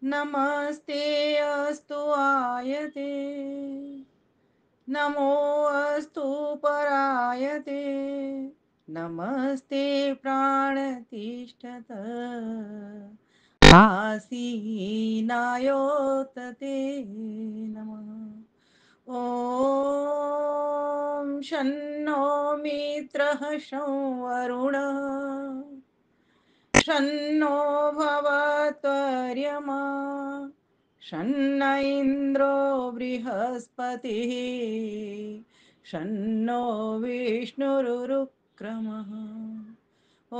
नमस्ते अस्तु आयते नमो अस्तु परायते नमस्ते प्राणतिष्ठत आसीनायोतते नमः। ॐ शन्नो मित्रः शं वरुणः शन्नो भवत्वर्यमा शन्न इन्द्रो बृहस्पतिः शन्नो विष्णुरुक्रमः। ॐ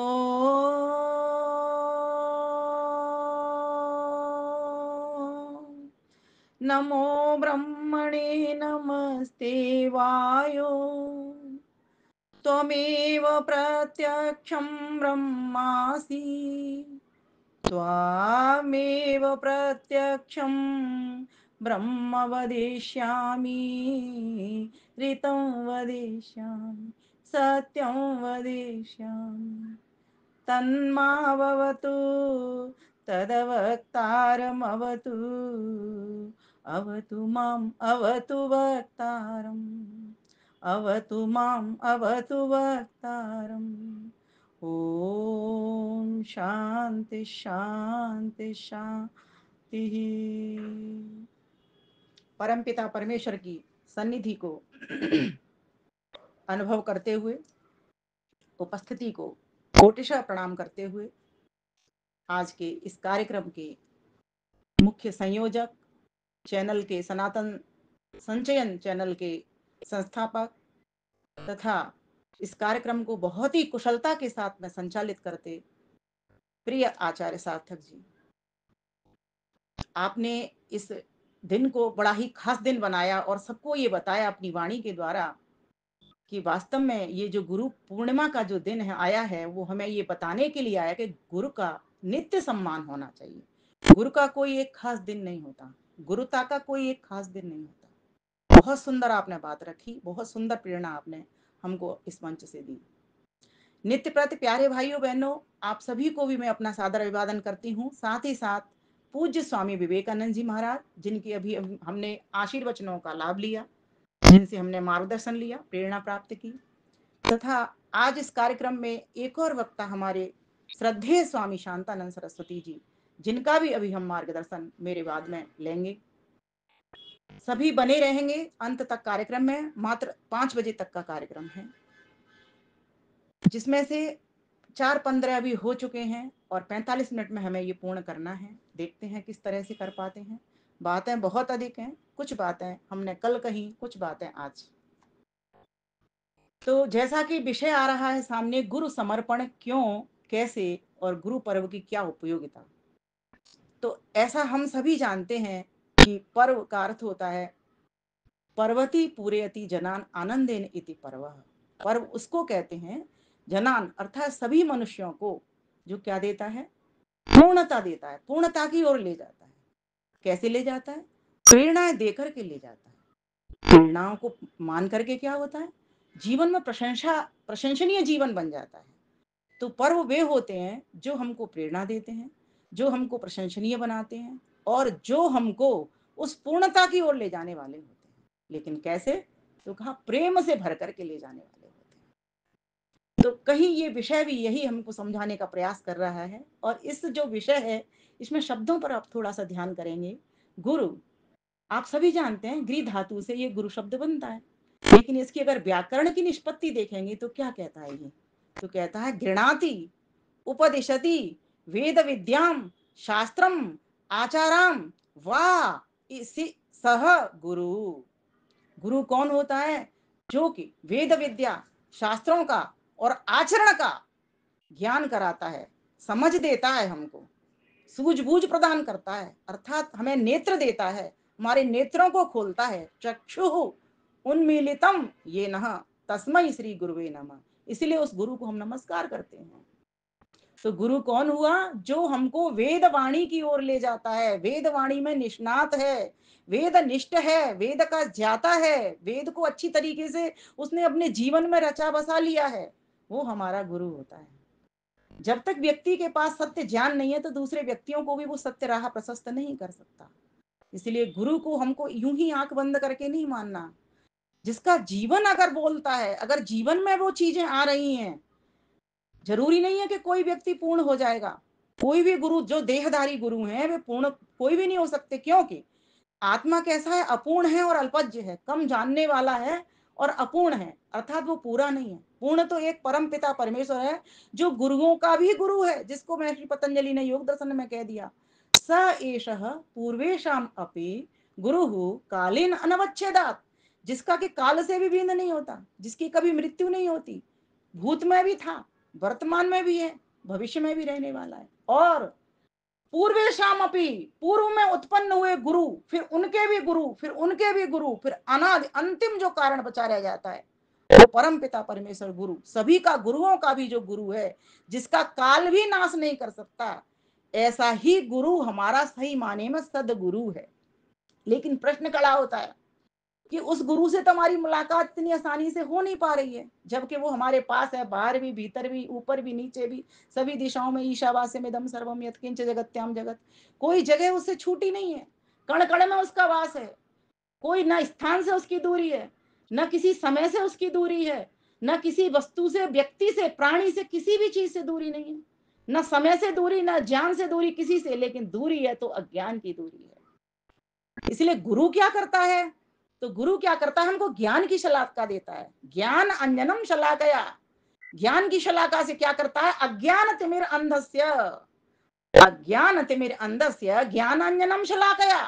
नमो ब्रह्मणे नमस्ते वायो त्वमेव प्रत्यक्षं ब्रह्मासि त्वामेव प्रत्यक्षं ब्रह्म वदिष्यामि ऋतं वदिष्यामि सत्यं वदिष्यामि तन्मावतु तदवक्तारमवतु अवतु माम् अवतु वक्तारम् अवतु माम् अवतु वक्तारम्। ओम शांति शांति शांति। परमपिता परमेश्वर की सन्निधि को अनुभव करते हुए उपस्थिति को कोटिशः प्रणाम करते हुए आज के इस कार्यक्रम के मुख्य संयोजक, चैनल के सनातन संचयन चैनल के संस्थापक तथा इस कार्यक्रम को बहुत ही कुशलता के साथ में संचालित करते प्रिय आचार्य सार्थक जी, आपने इस दिन को बड़ा ही खास दिन बनाया और सबको ये बताया अपनी वाणी के द्वारा कि वास्तव में ये जो गुरु पूर्णिमा का जो दिन है आया है, वो हमें ये बताने के लिए आया कि गुरु का नित्य सम्मान होना चाहिए। गुरु का कोई एक खास दिन नहीं होता, गुरुता का कोई एक खास दिन नहीं होता। बहुत सुंदर आपने बात रखी, बहुत सुंदर प्रेरणा आपने हमको इस मंच से दी। नित्य प्रति प्यारे भाइयों बहनों, आप सभी को भी मैं अपना सादर अभिवादन करती हूँ। साथ ही साथ पूज्य स्वामी विवेकानंद जी महाराज, जिनकी अभी हमने आशीर्वचनों का लाभ लिया, जिनसे हमने मार्गदर्शन लिया, प्रेरणा प्राप्त की, तथा आज इस कार्यक्रम में एक और वक्ता हमारे श्रद्धेय स्वामी शांतानंद सरस्वती जी, जिनका भी अभी हम मार्गदर्शन मेरे बाद में लेंगे। सभी बने रहेंगे अंत तक कार्यक्रम में। मात्र 5 बजे तक का कार्यक्रम है, जिसमें से 4:15 अभी हो चुके हैं और 45 मिनट में हमें ये पूर्ण करना है। देखते हैं किस तरह से कर पाते हैं। बातें बहुत अधिक हैं, कुछ बातें हमने कल कही, कुछ बातें आज। तो जैसा कि विषय आ रहा है सामने, गुरु समर्पण क्यों, कैसे और गुरु पर्व की क्या उपयोगिता। तो ऐसा हम सभी जानते हैं कि पर्व का अर्थ होता है पर्वती पूरयति जनान आनंदेन इति पर्व। पर्व उसको कहते हैं, जनान अर्थात सभी मनुष्यों को जो क्या देता है, पूर्णता देता है, पूर्णता की ओर ले जाता है। कैसे ले जाता है? प्रेरणाएं देकर के ले जाता है। प्रेरणाओं को मान करके क्या होता है, जीवन में प्रशंसनीय जीवन बन जाता है। तो पर्व वे होते हैं जो हमको प्रेरणा देते हैं, जो हमको प्रशंसनीय बनाते हैं और जो हमको उस पूर्णता की ओर ले जाने वाले होते हैं। लेकिन कैसे? तो कहा प्रेम से भर करके ले जाने वाले होते हैं। तो कहीं ये विषय भी यही हमको समझाने का प्रयास कर रहा है। और इस जो विषय है, इसमें शब्दों पर आप थोड़ा सा ध्यान करेंगे। गुरु, आप सभी जानते हैं गृह धातु से ये गुरु शब्द बनता है, लेकिन इसकी अगर व्याकरण की निष्पत्ति देखेंगे तो क्या कहता है ये? तो कहता है गृणाति उपदिशति वेद विद्याम शास्त्रम आचाराम वा इसी सह गुरु। गुरु कौन होता है? जो कि वेद विद्या, शास्त्रों का और आचरण का ज्ञान कराता है, समझ देता है, हमको सूझबूझ प्रदान करता है, अर्थात हमें नेत्र देता है, हमारे नेत्रों को खोलता है। चक्षु उन्मीलितम ये नः तस्मै श्री गुरुवे नमः। इसलिए उस गुरु को हम नमस्कार करते हैं। तो गुरु कौन हुआ? जो हमको वेद वाणी की ओर ले जाता है, वेद वाणी में निष्णात है, वेद निष्ठ है, वेद का ज्ञाता है, वेद को अच्छी तरीके से उसने अपने जीवन में रचा बसा लिया है, वो हमारा गुरु होता है। जब तक व्यक्ति के पास सत्य ज्ञान नहीं है तो दूसरे व्यक्तियों को भी वो सत्य राह प्रशस्त नहीं कर सकता। इसलिए गुरु को हमको यूं ही आंख बंद करके नहीं मानना। जिसका जीवन अगर बोलता है, अगर जीवन में वो चीजें आ रही हैं, जरूरी नहीं है कि कोई व्यक्ति पूर्ण हो जाएगा। कोई भी गुरु, जो देहधारी गुरु हैं, वे पूर्ण कोई भी नहीं हो सकते। क्योंकि आत्मा कैसा है? अपूर्ण है और अल्पज्य है, कम जानने वाला है और अपूर्ण है, अर्थात वो पूरा नहीं है। पूर्ण तो एक परम पिता परमेश्वर है, जो गुरुओं का भी गुरु है, जिसको महर्षि पतंजलि ने योग दर्शन में कह दिया, स एषः पूर्वेशाम अपि गुरु कालीन अनवच्छेदात। जिसका कि काल से भी भिन्न नहीं होता, जिसकी कभी मृत्यु नहीं होती, भूत में भी था, वर्तमान में भी है, भविष्य में भी रहने वाला है। और पूर्वेशाम अपि, पूर्व में उत्पन्न हुए गुरु, फिर उनके भी गुरु, फिर उनके भी गुरु, फिर अनादि अंतिम जो कारण बचा रह जाता है, वो परम पिता परमेश्वर गुरु, सभी का गुरुओं का भी जो गुरु है, जिसका काल भी नाश नहीं कर सकता, ऐसा ही गुरु हमारा सही माने में सदगुरु है। लेकिन प्रश्न खड़ा होता है कि उस गुरु से तो हमारी मुलाकात इतनी आसानी से हो नहीं पा रही है, जबकि वो हमारे पास है, बाहर भी, भीतर भी, ऊपर भी, नीचे भी, सभी दिशाओं में। ईशावास्यमिदं सर्वम यत्किंच जगत्याम जगत, कोई जगह उससे छूटी नहीं है, कण कण में उसका वास है। कोई ना स्थान से उसकी दूरी है, न किसी समय से उसकी दूरी है, न किसी वस्तु से, व्यक्ति से, प्राणी से, किसी भी चीज से दूरी नहीं है। न समय से दूरी, न ज्ञान से दूरी, किसी से। लेकिन दूरी है तो अज्ञान की दूरी है। इसलिए गुरु क्या करता है? तो गुरु क्या करता है? हमको ज्ञान की शलाका देता है। ज्ञान अंजनम शलाकया, ज्ञान की शलाका से क्या करता है? अज्ञान तिमिर अंधस्य, अज्ञान तिमिर अंधस्य ज्ञानांजनम शलाकया।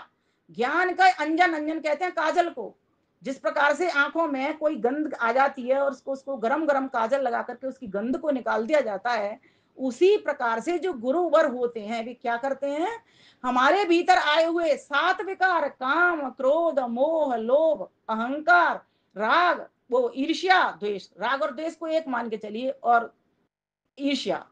ज्ञान का अंजन, अंजन कहते हैं काजल को। जिस प्रकार से आंखों में कोई गंध आ जाती है और उसको गरम गरम काजल लगा करके उसकी गंध को निकाल दिया जाता है, उसी प्रकार से जो गुरुवर होते हैं वे क्या करते हैं? हमारे भीतर आए हुए 7 विकार, काम, क्रोध, मोह, लोभ, अहंकार, राग, वो ईर्ष्या, द्वेष, राग और द्वेष को एक मान के चलिए, और ईर्ष्या,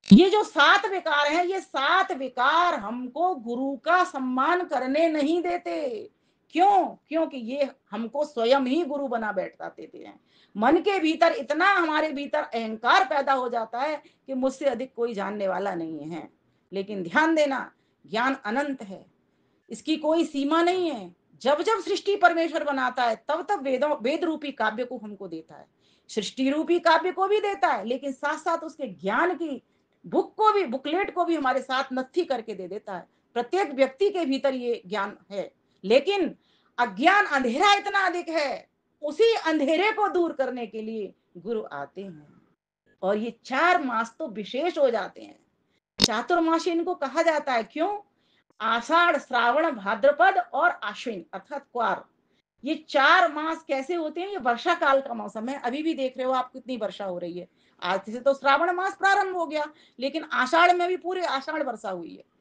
ये जो 7 विकार हैं, ये 7 विकार हमको गुरु का सम्मान करने नहीं देते। क्यों? क्योंकि ये हमको स्वयं ही गुरु बना बैठा देते हैं। मन के भीतर इतना, हमारे भीतर अहंकार पैदा हो जाता है कि मुझसे अधिक कोई जानने वाला नहीं है। लेकिन ध्यान देना, ज्ञान अनंत है, इसकी कोई सीमा नहीं है। जब जब सृष्टि परमेश्वर बनाता है, तब तब वेदों, वेद रूपी काव्य को हमको देता है, सृष्टि रूपी काव्य को भी देता है, लेकिन साथ साथ उसके ज्ञान की बुक को भी, बुकलेट को भी हमारे साथ नत्थी करके दे देता है। प्रत्येक व्यक्ति के भीतर ये ज्ञान है, लेकिन अज्ञान, अंधेरा इतना अधिक है, उसी अंधेरे को दूर करने के लिए गुरु आते हैं। और ये 4 मास तो विशेष हो जाते हैं, चातुर्मासी इनको कहा जाता है। क्यों? आषाढ़, श्रावण, भाद्रपद और आश्विन अर्थात क्वार, ये 4 मास कैसे होते हैं? ये वर्षा काल का मौसम है। अभी भी देख रहे हो आप कितनी वर्षा हो रही है। आज से तो श्रावण मास प्रारंभ हो गया, लेकिन आषाढ़ में भी पूरे आषाढ़ वर्षा हुई है।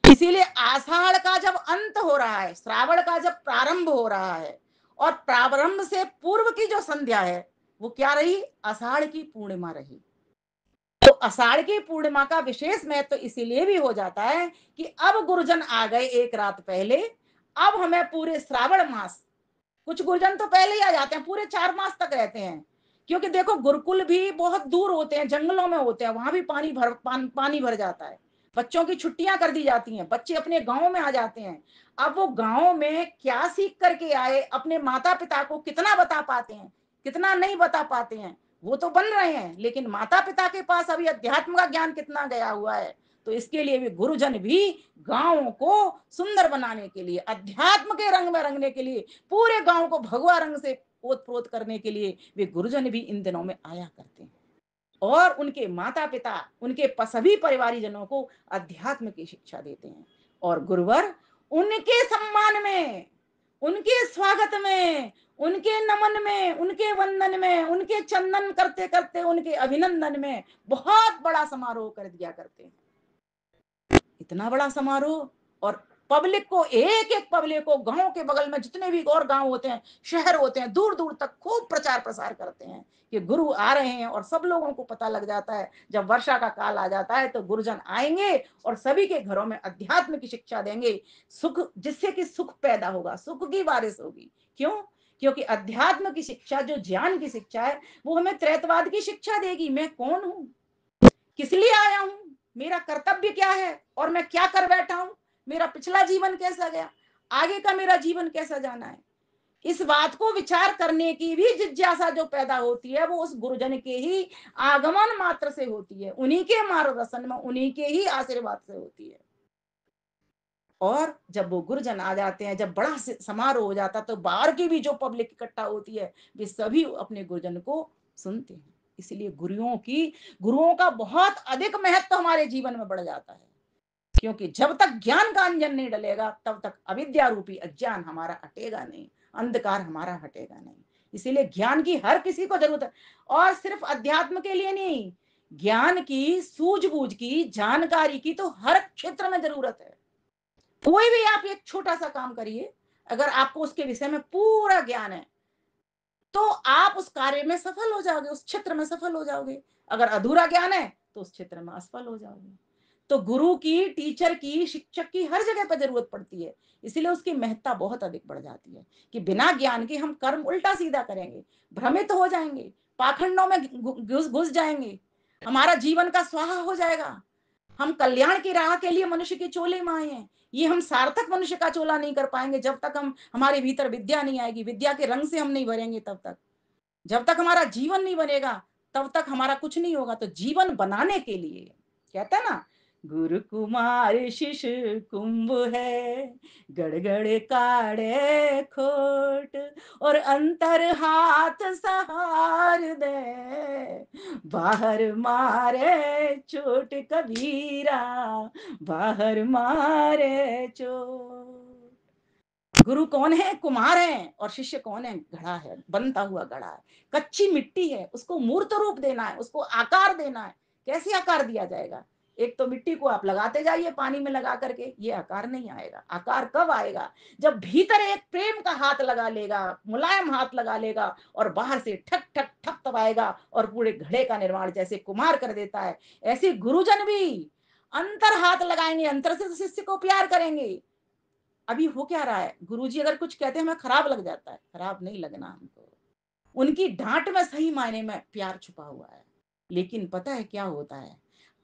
इसीलिए आषाढ़ का जब अंत हो रहा है, श्रावण का जब प्रारंभ हो रहा है, और प्रारंभ से पूर्व की जो संध्या है, वो क्या रही? आषाढ़ की पूर्णिमा रही। तो आषाढ़ की पूर्णिमा का विशेष महत्व तो इसीलिए भी हो जाता है कि अब गुरुजन आ गए एक रात पहले। अब हमें पूरे श्रावण मास, कुछ गुरुजन तो पहले ही आ जाते हैं, पूरे 4 मास तक रहते हैं। क्योंकि देखो, गुरुकुल भी बहुत दूर होते हैं, जंगलों में होते हैं, वहां भी पानी भर जाता है। बच्चों की छुट्टियां कर दी जाती हैं, बच्चे अपने गांव में आ जाते हैं। अब वो गांव में क्या सीख करके आए, अपने माता पिता को कितना बता पाते हैं, कितना नहीं बता पाते हैं, वो तो बन रहे हैं, लेकिन माता पिता के पास अभी अध्यात्म का ज्ञान कितना गया हुआ है। तो इसके लिए भी गुरुजन भी गांवों को सुंदर बनाने के लिए, अध्यात्म के रंग में रंगने के लिए, पूरे गांव को भगवा रंग से ओत प्रोत करने के लिए वे गुरुजन भी इन दिनों में आया करते हैं। और उनके माता पिता, उनके सभी परिवारी जनों को अध्यात्म की शिक्षा देते हैं। और गुरुवर उनके सम्मान में, उनके स्वागत में, उनके नमन में, उनके वंदन में, उनके चंदन करते करते उनके अभिनंदन में बहुत बड़ा समारोह कर दिया करते हैं। इतना बड़ा समारोह, और पब्लिक को, एक एक पब्लिक को, गांव के बगल में जितने भी और गांव होते हैं, शहर होते हैं, दूर दूर तक खूब प्रचार प्रसार करते हैं कि गुरु आ रहे हैं। और सब लोगों को पता लग जाता है, जब वर्षा का काल आ जाता है तो गुरुजन आएंगे और सभी के घरों में अध्यात्म की शिक्षा देंगे, सुख, जिससे कि सुख पैदा होगा, सुख की बारिश होगी। क्यों? क्योंकि अध्यात्म की शिक्षा, जो ज्ञान की शिक्षा है, वो हमें त्रैतवाद की शिक्षा देगी। मैं कौन हूं, किस लिए आया हूँ? मेरा कर्तव्य क्या है? और मैं क्या कर बैठा हूँ? मेरा पिछला जीवन कैसा गया? आगे का मेरा जीवन कैसा जाना है? इस बात को विचार करने की भी जिज्ञासा जो पैदा होती है, वो उस गुरुजन के ही आगमन मात्र से होती है। उन्हीं के मार्गदर्शन में, उन्हीं के ही आशीर्वाद से होती है। और जब वो गुरुजन आ जाते हैं, जब बड़ा समारोह हो जाता है, तो बाहर की भी जो पब्लिक इकट्ठा होती है, वे सभी अपने गुरुजन को सुनते हैं। इसलिए गुरुओं का बहुत अधिक महत्व हमारे जीवन में बढ़ जाता है। क्योंकि जब तक ज्ञान का अंजन नहीं डलेगा, तब तक अविद्या रूपी अज्ञान हमारा हटेगा नहीं, अंधकार हमारा हटेगा नहीं। इसीलिए ज्ञान की हर किसी को जरूरत है। और सिर्फ अध्यात्म के लिए नहीं, ज्ञान की, सूझबूझ की, जानकारी की तो हर क्षेत्र में जरूरत है। कोई भी आप एक छोटा सा काम करिए, अगर आपको उसके विषय में पूरा ज्ञान है, तो आप उस कार्य में सफल हो जाओगे, उस क्षेत्र में सफल हो जाओगे। अगर अधूरा ज्ञान है, तो उस क्षेत्र में असफल हो जाओगे। तो गुरु की, टीचर की, शिक्षक की हर जगह पर जरूरत पड़ती है। इसीलिए उसकी महत्ता बहुत अधिक बढ़ जाती है कि बिना ज्ञान के हम कर्म उल्टा सीधा करेंगे, भ्रमित हो जाएंगे, पाखंडों में घुस घुस जाएंगे, हमारा जीवन का स्वाहा हो जाएगा। हम कल्याण की राह के लिए मनुष्य के चोले में आए हैं। ये हम सार्थक मनुष्य का चोला नहीं कर पाएंगे जब तक हम हमारे भीतर विद्या नहीं आएगी, विद्या के रंग से हम नहीं भरेंगे तब तक। जब तक हमारा जीवन नहीं बनेगा, तब तक हमारा कुछ नहीं होगा। तो जीवन बनाने के लिए कहते हैं ना, गुरु कुमार शिष्य कुंभ है, गड़गड़ काढ़े खोट, और अंतर हाथ सहार दे, बाहर मारे चोट कबीरा, बाहर मारे चोट। गुरु कौन है? कुम्हार है। और शिष्य कौन है? घड़ा है, बनता हुआ घड़ा है, कच्ची मिट्टी है, उसको मूर्त रूप देना है, उसको आकार देना है। कैसे आकार दिया जाएगा? एक तो मिट्टी को आप लगाते जाइए पानी में लगा करके, ये आकार नहीं आएगा। आकार कब आएगा? जब भीतर एक प्रेम का हाथ लगा लेगा, मुलायम हाथ लगा लेगा, और बाहर से ठक ठक ठक दबाएगा और पूरे घड़े का निर्माण जैसे कुम्हार कर देता है, ऐसे गुरुजन भी अंतर हाथ लगाएंगे, अंतर से शिष्य को प्यार करेंगे। अभी हो क्या रहा है, गुरुजी अगर कुछ कहते हैं हमें खराब लग जाता है, खराब नहीं लगना हमको। उनकी डांट में सही मायने में प्यार छुपा हुआ है। लेकिन पता है क्या होता है,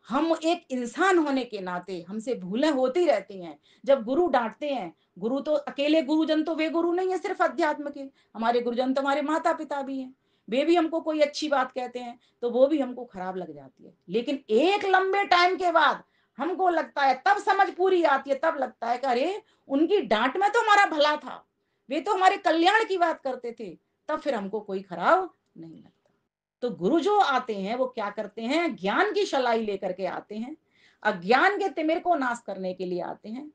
हम एक इंसान होने के नाते हमसे भूलें होती रहती हैं। जब गुरु डांटते हैं, गुरु तो अकेले, गुरुजन तो वे गुरु नहीं है सिर्फ अध्यात्म के, हमारे गुरुजन तो हमारे माता पिता भी हैं। वे भी हमको कोई अच्छी बात कहते हैं तो वो भी हमको खराब लग जाती है। लेकिन एक लंबे टाइम के बाद हमको लगता है, तब समझ पूरी आती है, तब लगता है कि अरे, उनकी डांट में तो हमारा भला था, वे तो हमारे कल्याण की बात करते थे। तब फिर हमको कोई खराब नहीं लगता। तो गुरु जो आते हैं वो क्या करते हैं? ज्ञान की शलाई लेकर के आते हैं, अज्ञान के तिमिर को नाश करने के लिए आते हैं।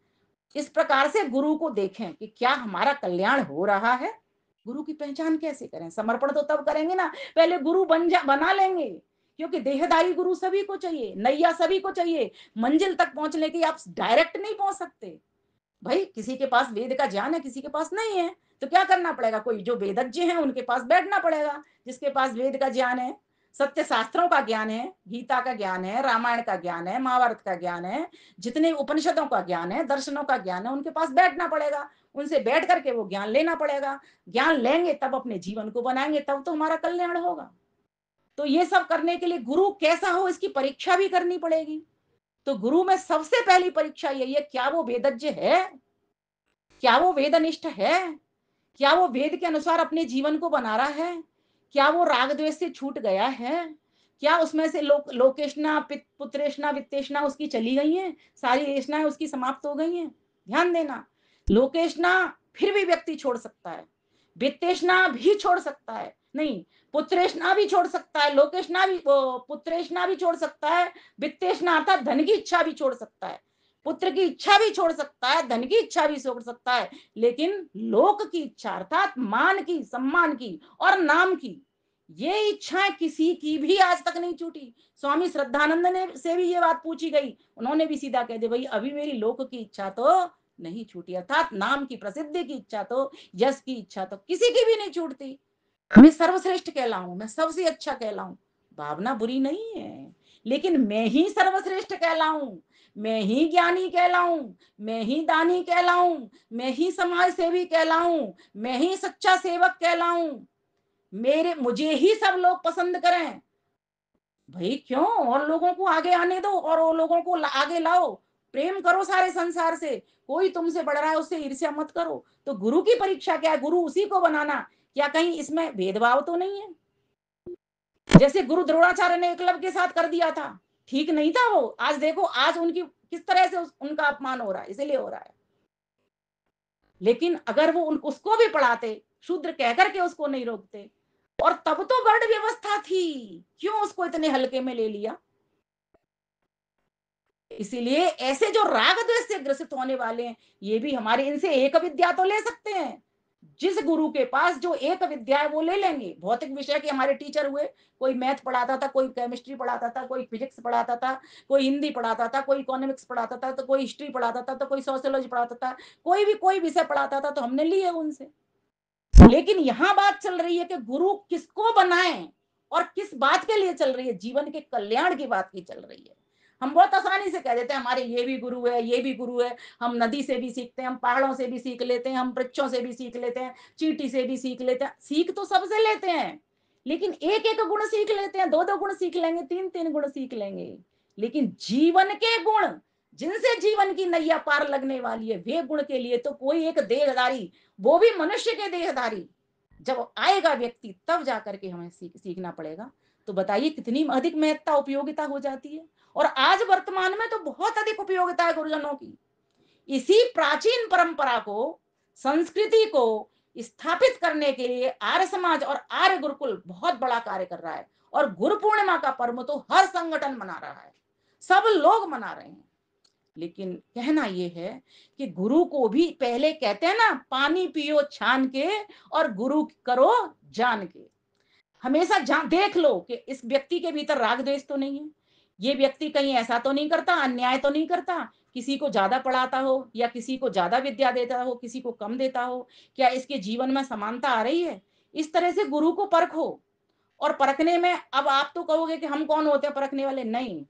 इस प्रकार से गुरु को देखें कि क्या हमारा कल्याण हो रहा है। गुरु की पहचान कैसे करें? समर्पण तो तब करेंगे ना, पहले गुरु बना लेंगे। क्योंकि देहदारी गुरु सभी को चाहिए, नैया सभी को चाहिए। मंजिल तक पहुंचने की आप डायरेक्ट नहीं पहुंच सकते। भाई किसी के पास वेद का ज्ञान है, किसी के पास नहीं है, तो क्या करना पड़ेगा? कोई जो वेदज्ञ हैं उनके पास बैठना पड़ेगा। जिसके पास वेद का ज्ञान है, सत्य शास्त्रों का ज्ञान है, गीता का ज्ञान है, रामायण का ज्ञान है, महाभारत का ज्ञान है, जितने उपनिषदों का ज्ञान है, दर्शनों का ज्ञान है, उनके पास बैठना पड़ेगा। उनसे बैठ करके वो ज्ञान लेना पड़ेगा। ज्ञान लेंगे तब अपने जीवन को बनाएंगे, तब तो हमारा कल्याण होगा। तो ये सब करने के लिए गुरु कैसा हो, इसकी परीक्षा भी करनी पड़ेगी। तो गुरु में सबसे पहली परीक्षा यही है, क्या वो वेदज्ञ है? क्या वो वेदनिष्ठ है? क्या वो वेद के अनुसार अपने जीवन को बना रहा है? क्या वो राग द्वेष से छूट गया है? क्या उसमें से लोकेशना, पुत्रेशना, वित्तेशना उसकी चली गई हैं? सारी रेशनाएं उसकी समाप्त हो गई हैं? ध्यान देना, लोकेशना फिर भी व्यक्ति छोड़ सकता है, वित्तेशना भी छोड़ सकता है, नहीं, पुत्रेशना भी छोड़ सकता है, लोकेशना भी, पुत्रेशना भी छोड़ सकता है, वित्तेशना अर्थात धन की इच्छा भी छोड़ सकता है, पुत्र की इच्छा भी छोड़ सकता है, धन की इच्छा भी छोड़ सकता है। लेकिन लोक की इच्छा अर्थात मान की, सम्मान की और नाम की, ये इच्छाएं किसी की भी आज तक नहीं छूटी। स्वामी श्रद्धानंद ने से भी ये बात पूछी गई, उन्होंने भी सीधा कह दिया, भाई अभी मेरी लोक की इच्छा तो नहीं छूटी, अर्थात नाम की, प्रसिद्धि की इच्छा तो, यश की इच्छा तो किसी की भी नहीं छूटती। मैं सर्वश्रेष्ठ कहलाऊं, मैं सबसे अच्छा कहलाऊं, भावना बुरी नहीं है। लेकिन मैं ही सर्वश्रेष्ठ कहलाऊं, मैं ही ज्ञानी कहलाऊं, मैं ही दानी कहलाऊं, मैं ही समाज सेवी कहलाऊं, मैं ही सच्चा सेवक कहलाऊं, मुझे ही सब लोग पसंद करें, भई क्यों? और लोगों को आगे आने दो और वो लोगों को आगे लाओ। प्रेम करो सारे संसार से। कोई तुमसे बढ़ रहा है उससे ईर्ष्या मत करो। तो गुरु की परीक्षा क्या है? गुरु उसी को बनाना। क्या कहीं इसमें भेदभाव तो नहीं है? जैसे गुरु द्रोणाचार्य ने एकलव्य के साथ कर दिया था। ठीक नहीं था वो। आज देखो आज उनकी किस तरह से उनका अपमान हो रहा है, इसीलिए हो रहा है। लेकिन अगर वो उसको भी पढ़ाते, शूद्र कह करके उसको नहीं रोकते, और तब तो वर्ण व्यवस्था थी, क्यों उसको इतने हल्के में ले लिया? इसीलिए ऐसे जो राग द्वेष से ग्रसित होने वाले हैं, ये भी हमारे इनसे एक विद्या तो ले सकते हैं। जिस गुरु के पास जो एक विद्या है वो ले लेंगे। भौतिक विषय के हमारे टीचर हुए, कोई मैथ पढ़ाता था, कोई केमिस्ट्री पढ़ाता था, कोई फिजिक्स पढ़ाता था, कोई हिंदी पढ़ाता था, कोई इकोनॉमिक्स पढ़ाता था, तो कोई हिस्ट्री पढ़ाता था, तो कोई सोशियोलॉजी पढ़ाता था, कोई भी कोई विषय पढ़ाता था, तो हमने लिए उनसे। लेकिन यहां बात चल रही है कि गुरु किसको बनाएं और किस बात के लिए चल रही है, जीवन के कल्याण की बात की चल रही है। हम बहुत आसानी से कह देते हैं हमारे ये भी गुरु है, ये भी गुरु है। हम नदी से भी सीखते हैं, हम पहाड़ों से भी सीख लेते हैं, हम वृक्षों से भी सीख लेते हैं, चींटी से भी सीख लेते हैं। सीख तो सबसे लेते हैं, लेकिन एक एक गुण सीख लेते हैं, दो दो गुण सीख लेंगे, तीन तीन गुण सीख लेंगे। लेकिन जीवन के गुण, जिनसे जीवन की नैया पार लगने वाली है, वे गुण के लिए तो कोई एक देहधारी, वो भी मनुष्य के देहधारी जब आएगा व्यक्ति, तब जाकर के हमें सीखना पड़ेगा। तो बताइए कितनी अधिक महत्ता उपयोगिता हो जाती है। और आज वर्तमान में तो बहुत अधिक उपयोगिता है गुरुजनों की। इसी प्राचीन परंपरा को, संस्कृति को स्थापित करने के लिए आर्य समाज और आर्य गुरुकुल बहुत बड़ा कार्य कर रहा है। और गुरु पूर्णिमा का पर्व तो हर संगठन मना रहा है, सब लोग मना रहे हैं। लेकिन कहना यह है कि गुरु को भी पहले कहते हैं ना, पानी पियो छान के और गुरु करो जान के। हमेशा देख लो कि इस व्यक्ति के भीतर राग द्वेष तो नहीं है, ये व्यक्ति कहीं ऐसा तो नहीं करता, अन्याय तो नहीं करता, किसी को ज्यादा पढ़ाता हो या किसी को ज्यादा विद्या देता हो, किसी को कम देता हो, क्या इसके जीवन में समानता आ रही है? इस तरह से गुरु को परखो। और परखने में अब आप तो कहोगे कि हम कौन होते हैं परखने वाले? नहीं,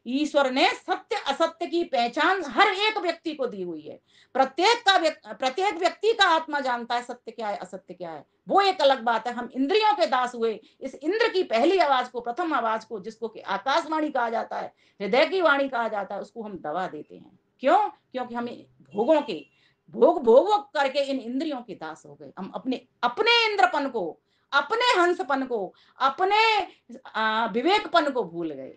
ईश्वर ने सत्य असत्य की पहचान हर एक व्यक्ति को दी हुई है। प्रत्येक व्यक्ति का आत्मा जानता है सत्य क्या है असत्य क्या है। वो एक अलग बात है। हम इंद्रियों के दास हुए, इस इंद्र की पहली आवाज को, प्रथम आवाज को, जिसको कि आकाशवाणी कहा जाता है, हृदय की वाणी कहा जाता है, उसको हम दबा देते हैं। क्यों? क्योंकि हमें भोगों के भोग भोग करके इन इंद्रियों के दास हो गए। हम अपने अपने इंद्रपन को, अपने हंसपन को, अपने विवेकपन को भूल गए।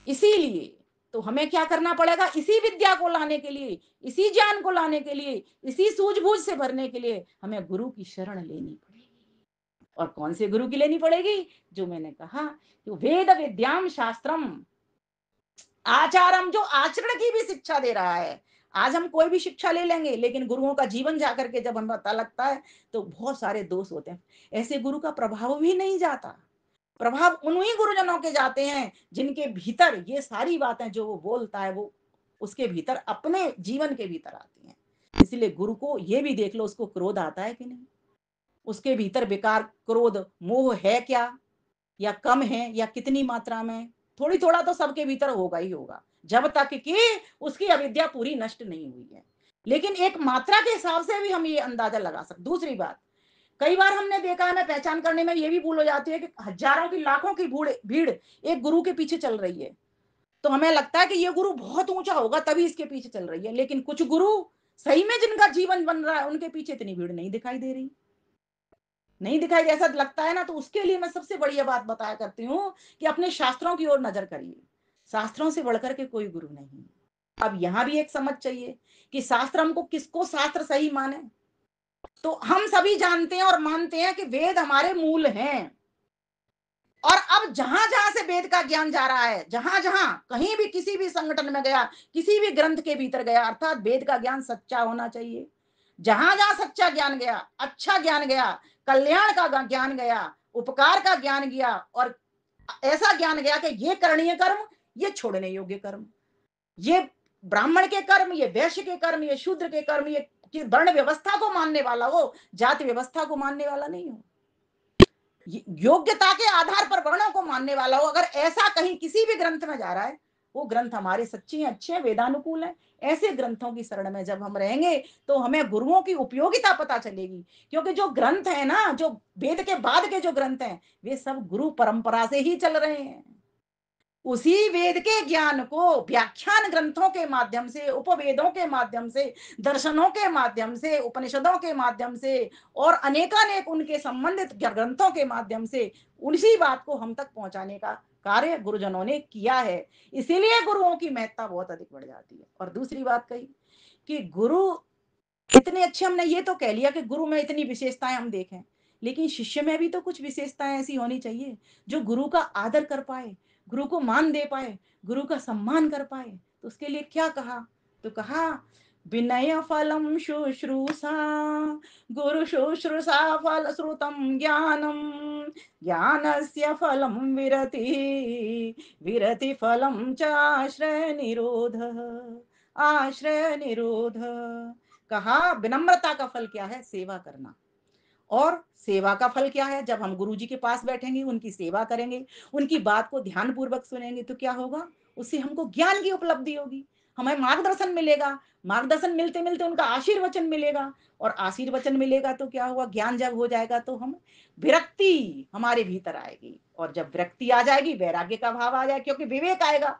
इसीलिए तो हमें क्या करना पड़ेगा? इसी विद्या को लाने के लिए, इसी ज्ञान को लाने के लिए, इसी सूझबूझ से भरने के लिए हमें गुरु की शरण लेनी पड़ेगी। और कौन से गुरु की लेनी पड़ेगी? जो मैंने कहा कि वेद विद्याम शास्त्रम आचारम, जो आचरण की भी शिक्षा दे रहा है। आज हम कोई भी शिक्षा ले लेंगे, लेकिन गुरुओं का जीवन जाकर के जब हमें पता लगता है, तो बहुत सारे दोष होते हैं। ऐसे गुरु का प्रभाव भी नहीं जाता। प्रभाव उन्हीं गुरुजनों के जाते हैं जिनके भीतर ये सारी बातें जो वो बोलता है, वो उसके भीतर अपने जीवन के भीतर आती हैं। इसलिए गुरु को ये भी देख लो, उसको क्रोध आता है कि नहीं, उसके भीतर विकार क्रोध मोह है क्या, या कम है या कितनी मात्रा में? थोड़ी थोड़ा तो सबके भीतर होगा ही होगा, जब तक कि उसकी अविद्या पूरी नष्ट नहीं हुई है। लेकिन एक मात्रा के हिसाब से भी हम ये अंदाजा लगा सकते। दूसरी बात, कई बार हमने देखा है, हमें पहचान करने में ये भी भूल हो जाती है कि हजारों की लाखों की भीड़ भीड़ एक गुरु के पीछे चल रही है, तो हमें लगता है कि ये गुरु बहुत ऊंचा होगा तभी इसके पीछे चल रही है। लेकिन कुछ गुरु सही में जिनका जीवन बन रहा है, उनके पीछे इतनी भीड़ नहीं दिखाई दे रही, नहीं दिखाई दे, ऐसा लगता है ना। तो उसके लिए मैं सबसे बढ़िया बात बताया करती हूँ कि अपने शास्त्रों की ओर नजर करिए। शास्त्रों से बढ़कर के कोई गुरु नहीं। अब यहां भी एक समझ चाहिए कि शास्त्र हमको किसको शास्त्र सही माने। तो हम सभी जानते हैं और मानते हैं कि वेद हमारे मूल हैं। और अब जहां जहां से वेद का ज्ञान जा रहा है, जहां जहां कहीं भी किसी भी संगठन में गया, किसी भी ग्रंथ के भीतर गया, अर्थात वेद का ज्ञान सच्चा होना चाहिए। जहां जहां सच्चा ज्ञान गया, अच्छा ज्ञान गया, कल्याण का ज्ञान गया, उपकार का ज्ञान गया, और ऐसा ज्ञान गया कि ये करणीय कर्म, ये छोड़ने योग्य कर्म, ये ब्राह्मण के कर्म, ये वैश्य के कर्म, ये शूद्र के कर्म, ये वर्ण व्यवस्था को मानने वाला हो, जाति व्यवस्था को मानने वाला नहीं हो, योग्यता के आधार पर वर्णों को मानने वाला हो, अगर ऐसा कहीं किसी भी ग्रंथ में जा रहा है, वो ग्रंथ हमारे सच्चे हैं, अच्छे हैं, वेदानुकूल हैं। ऐसे ग्रंथों की शरण में जब हम रहेंगे, तो हमें गुरुओं की उपयोगिता पता चलेगी। क्योंकि जो ग्रंथ है ना, जो वेद के बाद के जो ग्रंथ हैं, वे सब गुरु परंपरा से ही चल रहे हैं। उसी वेद के ज्ञान को व्याख्यान ग्रंथों के माध्यम से, उपवेदों के माध्यम से, दर्शनों के माध्यम से, उपनिषदों के माध्यम से और अनेकानेक उनके संबंधित ग्रंथों के माध्यम से उसी बात को हम तक पहुंचाने का कार्य गुरुजनों ने किया है। इसीलिए गुरुओं की महत्ता बहुत अधिक बढ़ जाती है। और दूसरी बात कही कि गुरु इतने अच्छे, हमने ये तो कह लिया कि गुरु में इतनी विशेषताएं हम देखें, लेकिन शिष्य में भी तो कुछ विशेषताएं ऐसी होनी चाहिए जो गुरु का आदर कर पाए, गुरु को मान दे पाए, गुरु का सम्मान कर पाए। तो उसके लिए क्या कहा? तो कहा विनय फलम शुश्रूषा, गुरु शुश्रूषा फल श्रुतम ज्ञानम, ज्ञानस्य फलम विरति, विरति फलम च आश्रय निरोध, आश्रय निरोध। कहा विनम्रता का फल क्या है? सेवा करना। और सेवा का फल क्या है? जब हम गुरुजी के पास बैठेंगे, उनकी सेवा करेंगे, उनकी बात को ध्यान पूर्वक सुनेंगे तो क्या होगा? उससे हमको ज्ञान की उपलब्धि होगी, हमें मार्गदर्शन मिलेगा, मार्गदर्शन मिलते मिलते उनका आशीर्वचन मिलेगा, और आशीर्वचन मिलेगा तो क्या हुआ? ज्ञान जब हो जाएगा तो हम विरक्ति हमारे भीतर आएगी, और जब विरक्ति आ जाएगी वैराग्य का भाव आ जाएगा, क्योंकि विवेक आएगा।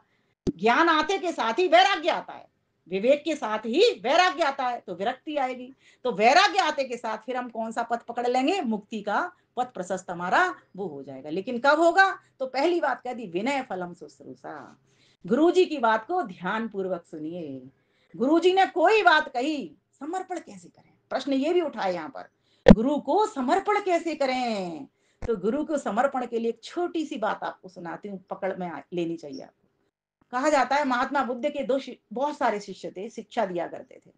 ज्ञान आते के साथ ही वैराग्य आता है, विवेक के साथ ही वैराग्य आता है, तो विरक्ति आएगी। तो वैराग्य आते के साथ फिर हम कौन सा पथ पकड़ लेंगे? मुक्ति का पथ प्रशस्त हमारा वो हो जाएगा। लेकिन कब होगा? तो पहली बात कह दी विनय फलम शुश्रूषा, गुरुजी की बात को ध्यान पूर्वक सुनिए। गुरुजी ने कोई बात कही, समर्पण कैसे करें? प्रश्न ये भी उठाए यहाँ पर, गुरु को समर्पण कैसे करें? तो गुरु को समर्पण के लिए एक छोटी सी बात आपको सुनाती हूँ, पकड़ में लेनी चाहिए आपको। कहा जाता है महात्मा बुद्ध के बहुत सारे शिष्य थे, शिक्षा दिया करते थे।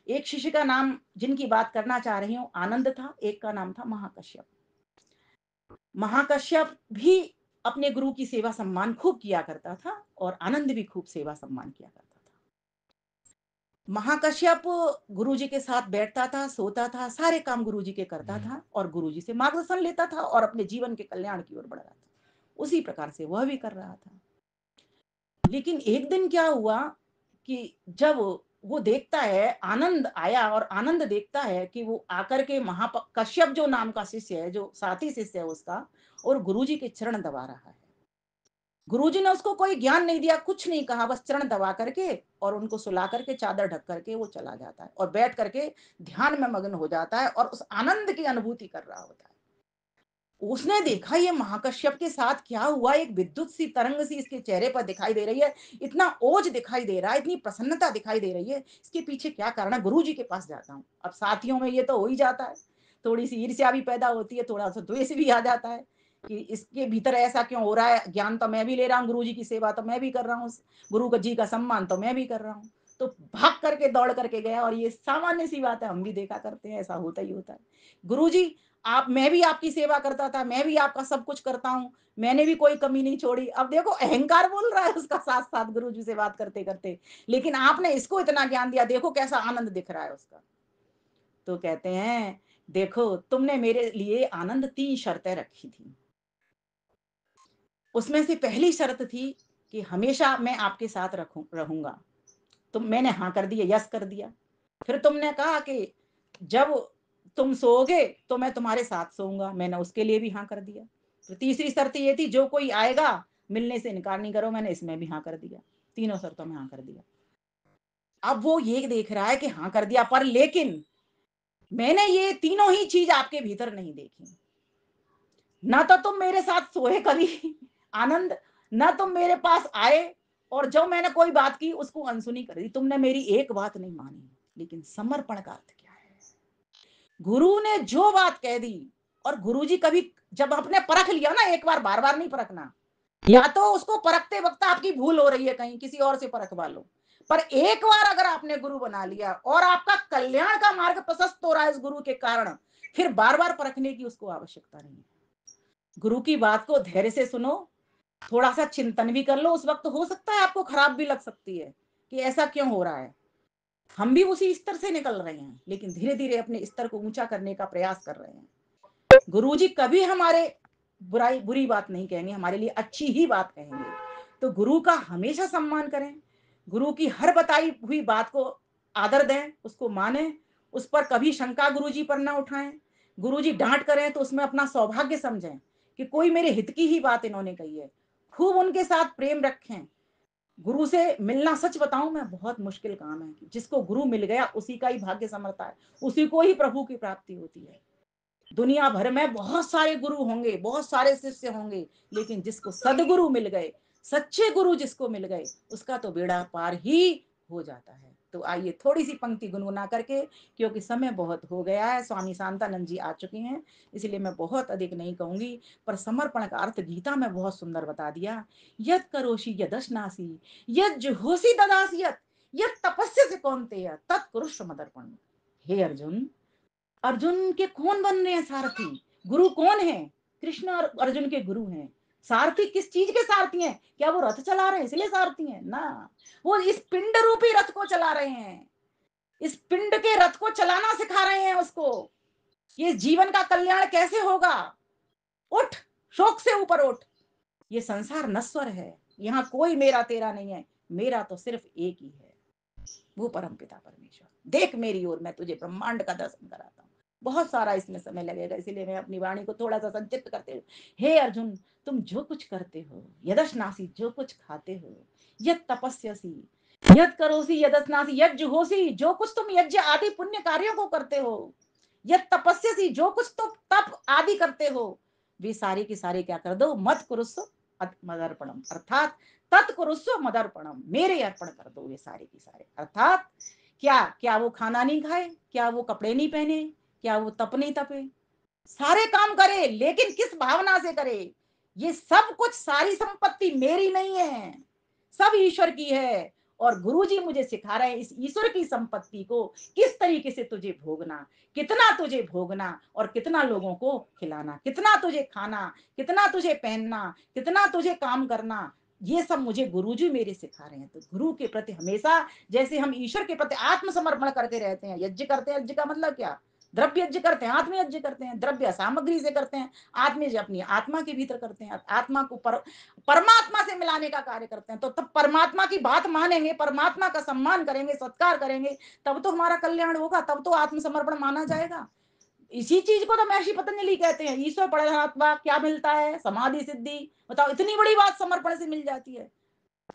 एक शिष्य का नाम, जिनकी बात करना चाह रही हूं, आनंद था, एक का नाम था महाकश्यप। महाकश्यप भी अपने गुरु की सेवा सम्मान खूब किया करता था, और आनंद भी खूब सेवा सम्मान किया करता था। महाकश्यप गुरुजी के साथ बैठता था, सोता था, सारे काम गुरुजी के करता था, और गुरुजी से मार्गदर्शन लेता था, और अपने जीवन के कल्याण की ओर बढ़ रहा था। उसी प्रकार से वह भी कर रहा था। लेकिन एक दिन क्या हुआ कि जब वो देखता है, आनंद आया, और आनंद देखता है कि वो आकर के कश्यप जो नाम का शिष्य है, जो साथी शिष्य है उसका, और गुरुजी के चरण दबा रहा है। गुरुजी ने उसको कोई ज्ञान नहीं दिया, कुछ नहीं कहा, बस चरण दबा करके और उनको सुला करके चादर ढक करके वो चला जाता है, और बैठ करके ध्यान में मग्न हो जाता है, और उस आनंद की अनुभूति कर रहा होता है। उसने देखा ये महाकश्यप के साथ क्या हुआ, एक विद्युत सी तरंग सी इसके चेहरे पर दिखाई दे रही है, इतना ओज दिखाई दे रहा है, इतनी प्रसन्नता दिखाई दे रही है, इसके पीछे क्या कारण है? गुरुजी के पास जाता हूँ। अब साथियों में ये तो हो ही जाता है, थोड़ी सी ईर्ष्या भी पैदा होती है, थोड़ा सा द्वेष भी आ जाता है कि इसके भीतर ऐसा क्यों हो रहा है? ज्ञान तो मैं भी ले रहा हूँ, गुरुजी की सेवा तो मैं भी कर रहा हूँ, गुरु जी का सम्मान तो मैं भी कर रहा हूँ। तो भाग करके दौड़ करके गया, और ये सामान्य सी बात है, हम भी देखा करते हैं, ऐसा होता ही होता है। गुरुजी, आप, मैं भी आपकी सेवा करता था, मैं भी आपका सब कुछ करता हूँ, मैंने भी कोई कमी नहीं छोड़ी। अब देखो अहंकार बोल रहा है उसका साथ साथ गुरुजी से बात करते करते, लेकिन आपने इसको इतना ज्ञान दिया, देखो कैसा आनंद दिख रहा है उसका। तो कहते हैं देखो, तुमने मेरे लिए आनंद 3 शर्तें रखी थी। उसमें से पहली शर्त थी कि हमेशा मैं आपके साथ रहूंगा। तो मैंने हाँ कर दिया, यस कर दिया। फिर तुमने कहा कि जब तुम सोओगे तो मैं तुम्हारे साथ सोऊंगा, मैंने उसके लिए भी हाँ कर दिया। तो तीसरी शर्त ये थी, जो कोई आएगा मिलने से इनकार नहीं करो, मैंने इसमें भी हाँ कर दिया। तीनों शर्तों में हाँ कर दिया। अब वो ये देख रहा है कि हाँ कर दिया, पर लेकिन मैंने ये तीनों ही चीज आपके भीतर नहीं देखी। ना तो तुम मेरे साथ सोए कभी आनंद, ना तुम मेरे पास आए, और जो मैंने कोई बात की उसको अनसुनी कर दी, तुमने मेरी एक बात नहीं मानी। लेकिन समर्पण का अर्थ क्या है? गुरु ने जो बात कह दी, और गुरुजी कभी, जब आपने परख लिया ना एक बार, बार बार नहीं परखना। या तो उसको परखते वक्त आपकी भूल हो रही है, कहीं किसी और से परखवा लो, पर एक बार अगर आपने गुरु बना लिया और आपका कल्याण का मार्ग प्रशस्त हो रहा है इस गुरु के कारण, फिर बार बार परखने की उसको आवश्यकता नहीं है। गुरु की बात को धैर्य से सुनो, थोड़ा सा चिंतन भी कर लो, उस वक्त हो सकता है आपको खराब भी लग सकती है कि ऐसा क्यों हो रहा है। हम भी उसी स्तर से निकल रहे हैं, लेकिन धीरे धीरे अपने स्तर को ऊंचा करने का प्रयास कर रहे हैं। गुरुजी कभी हमारे बुरी बात नहीं कहेंगे, हमारे लिए अच्छी ही बात कहेंगे। तो गुरु का हमेशा सम्मान करें, गुरु की हर बताई हुई बात को आदर दें, उसको माने, उस पर कभी शंका गुरुजी पर ना उठाएं। गुरुजी डांट करें तो उसमें अपना सौभाग्य समझें कि कोई मेरे हित की ही बात इन्होंने कही है, खूब उनके साथ प्रेम रखें। गुरु से मिलना सच बताऊँ मैं बहुत मुश्किल काम है। जिसको गुरु मिल गया उसी का ही भाग्य संवरता है, उसी को ही प्रभु की प्राप्ति होती है। दुनिया भर में बहुत सारे गुरु होंगे, बहुत सारे शिष्य होंगे, लेकिन जिसको सद्गुरु मिल गए, सच्चे गुरु जिसको मिल गए, उसका तो बेड़ा पार ही हो जाता है। तो आइए थोड़ी-सी पंक्ति गुनगुना करके, क्योंकि समय बहुत हो गया है, स्वामी शांतानंद जी आ चुके हैं, इसलिए मैं बहुत अधिक नहीं कहूँगी, पर समर्पण का अर्थ गीता में बहुत सुंदर बता दिया। यत् करोषि यदश्नासि, यत् जुहोसि ददासि यत्, यत् तपस्यसि कौन्तेय तत् कुरुष्व मदर्पणम्। हे अर्जुन, अर्जुन के कौन बन रहे हैं सारथी? गुरु कौन है? कृष्ण और अर्जुन के गुरु हैं। सारथी किस चीज के सारथी हैं? क्या वो रथ चला रहे हैं इसलिए सारथी हैं? ना, वो इस पिंड रूपी रथ को चला रहे हैं। इस पिंड के रथ को चलाना सिखा रहे हैं उसको। ये जीवन का कल्याण कैसे होगा? उठ, शोक से ऊपर उठ। ये संसार नश्वर है, यहाँ कोई मेरा तेरा नहीं है, मेरा तो सिर्फ एक ही है, वो परमपिता परमेश्वर। देख मेरी ओर, मैं तुझे ब्रह्मांड का दर्शन कराता हूँ। बहुत सारा इसमें समय लगेगा, इसीलिए मैं अपनी वाणी को थोड़ा सा संक्षिप्त करते हुए, हे अर्जुन, तुम जो कुछ करते हो, यदश्नासी जो कुछ खाते हो, यद तपस्यसी यद करोसी, यदस्नासी यद जुहोसी जो कुछ तुम यज्ञ आदि पुण्य कार्यों को करते हो, यद तपस्यसी जो कुछ तुम तप आदि करते हो, वे सारे के सारे क्या कर दो, मत कुरुस्व मदर्पणम, अर्थात तत्कुरुस्व मदर्पणम, मेरे अर्पण कर दो ये सारे के सारे। अर्थात क्या क्या वो खाना नहीं खाए, क्या वो कपड़े नहीं पहने, क्या वो तप नहीं तपे, सारे काम करे, लेकिन किस भावना से करे? ये सब कुछ, सारी संपत्ति मेरी नहीं है, सब ईश्वर की है। और गुरुजी मुझे सिखा रहे हैं इस ईश्वर की संपत्ति को किस तरीके से तुझे भोगना, कितना तुझे भोगना और कितना लोगों को खिलाना, कितना तुझे खाना, कितना तुझे पहनना, कितना तुझे काम करना, ये सब मुझे गुरुजी मेरे सिखा रहे हैं। तो गुरु के प्रति हमेशा, जैसे हम ईश्वर के प्रति आत्मसमर्पण करते रहते हैं, यज्ञ करते हैं, यज्ञ का मतलब क्या, द्रव्य यज्ञ करते हैं, आत्म यज्ञ करते हैं, द्रव्य सामग्री से करते हैं, आत्म यज्ञ अपनी आत्मा के भीतर करते हैं, आत्मा को परमात्मा से मिलाने का कार्य करते हैं। तो तब परमात्मा की बात मानेंगे, परमात्मा का सम्मान करेंगे, सत्कार करेंगे, तब तो हमारा कल्याण होगा, तब तो आत्मसमर्पण माना जाएगा। इसी चीज को तो महर्षि पतंजलि कहते हैं, ईश्वर परात्मा क्या मिलता है, समाधि सिद्धि। बताओ, इतनी बड़ी बात समर्पण से मिल जाती है।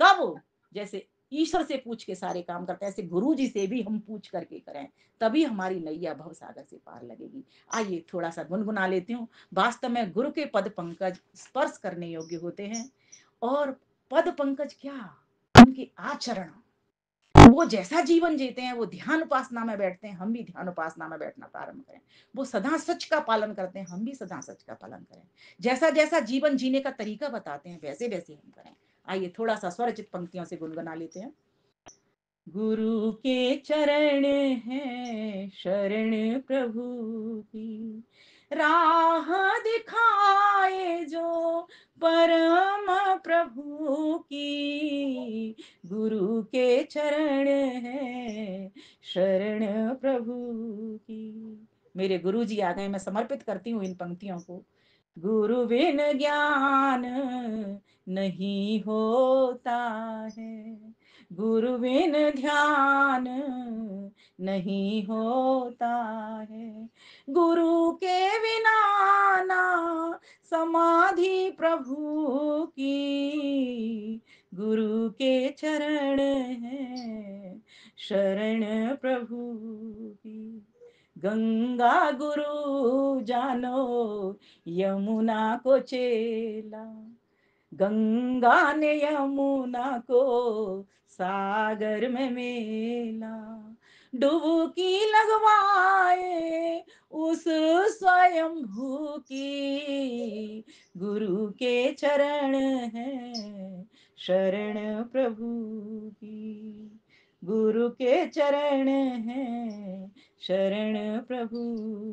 कब? जैसे ईश्वर से पूछ के सारे काम करते हैं, ऐसे गुरु जी से भी हम पूछ करके करें, तभी हमारी नैया भव सागर से पार लगेगी। आइए थोड़ा सा गुनगुना लेती हूँ। वास्तव में गुरु के पद पंकज स्पर्श करने योग्य होते हैं। और पद पंकज क्या, उनके आचरण, वो जैसा जीवन जीते हैं, वो ध्यान उपासना में बैठते हैं, हम भी ध्यान उपासना में बैठना प्रारंभ करें। वो सदा सच का पालन करते हैं, हम भी सदा सच का पालन करें। जैसा जैसा जीवन जीने का तरीका बताते हैं, वैसे वैसे हम करें। आइए थोड़ा सा स्वरचित पंक्तियों से गुनगुना लेते हैं। गुरु के चरण है शरण प्रभु की, राह दिखाए जो परम प्रभु की, गुरु के चरण है शरण प्रभु की। मेरे गुरु जी आ गए, मैं समर्पित करती हूँ इन पंक्तियों को। गुरु बिन ज्ञान नहीं होता है, गुरु बिन ध्यान नहीं होता है, गुरु के बिना ना समाधि प्रभु की, गुरु के चरण है शरण प्रभु की। गंगा गुरु जानो यमुना को चेला, गंगा ने यमुना को सागर में मेला, डुबकी लगवाए उस स्वयंभू की, गुरु के चरण है शरण प्रभु की, गुरु के चरण है शरण प्रभु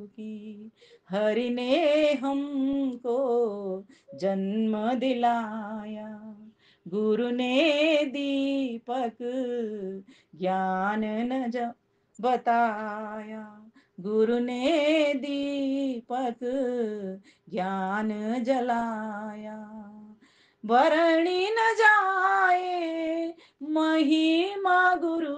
की। हरि ने हमको जन्म दिलाया, गुरु ने दीपक ज्ञान न बताया, गुरु ने दीपक ज्ञान जलाया, वर्णी न जाए महिमा गुरु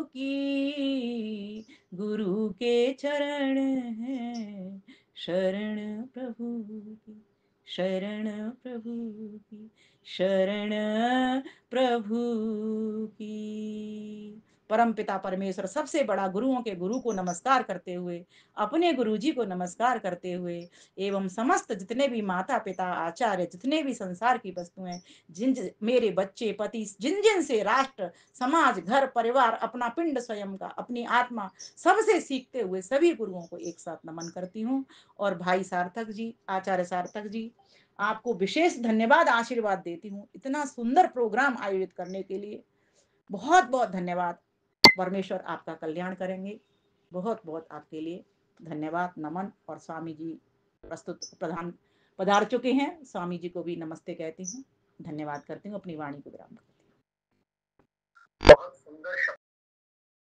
की, गुरु के चरण है शरण प्रभु की। शरण प्रभु की, शरण प्रभु की। परम पिता परमेश्वर सबसे बड़ा गुरुओं के गुरु को नमस्कार करते हुए, अपने गुरुजी को नमस्कार करते हुए एवं समस्त जितने भी माता पिता आचार्य जितने भी संसार की वस्तुएं, जिन मेरे बच्चे पति जिन जिन से राष्ट्र समाज घर परिवार अपना पिंड स्वयं का अपनी आत्मा सबसे सीखते हुए सभी गुरुओं को एक साथ नमन करती हूँ। और भाई सार्थक जी, आचार्य सार्थक जी, आपको विशेष धन्यवाद आशीर्वाद देती हूँ इतना सुंदर प्रोग्राम आयोजित करने के लिए। बहुत बहुत धन्यवाद। परमेश्वर आपका कल्याण करेंगे। बहुत बहुत आपके लिए धन्यवाद नमन। और स्वामी जी प्रस्तुत प्रधान पधार चुके हैं, स्वामी जी को भी नमस्ते कहती हूँ, धन्यवाद करती हूँ, अपनी वाणी को विराम करती हूँ। बहुत सुंदर